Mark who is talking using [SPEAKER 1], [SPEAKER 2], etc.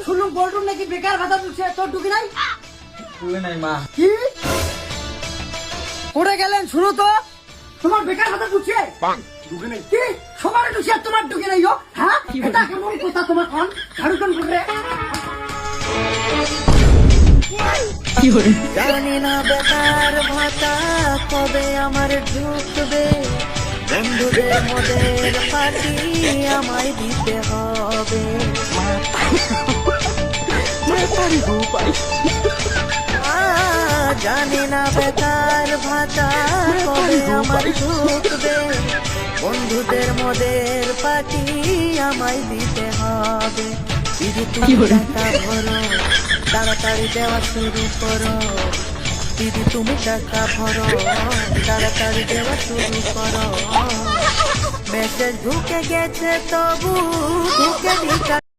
[SPEAKER 1] শুনুন বলটুন নাকি বেকার ভাতা তুলছে, তোর ঢুকি নাই?
[SPEAKER 2] তুলে নাই মা।
[SPEAKER 1] কি পড়ে গেলেন? শুনো তো, তোমার বেকার ভাতা তুলছে ঢুকি নাই কি? সবার ঢুকছে আর তোমার ঢুকি নাই? হ্যাঁ, এটা কেমন কথা তোমার? কোন ঝাড়ু কোন করে?
[SPEAKER 3] জানি না বেকার ভাতা কবে আমার ঢুকবে, বন্ধুদের মদের পার্টি আমায় দিতে হবে। জানি না বেকার ভাতা কবে আমার ঢুকবে, বন্ধুদের মদের পার্টি আমায় দিতে হবে। দিদি তুমি টাকা ভরো, তাড়াতাড়ি দেওয়া শুরু করো। দিদি তুমি টাকা ভরো, তাড়াতাড়ি দেওয়া শুরু করো। মেসেজ ঢুকে গেছে তবু ঢুকে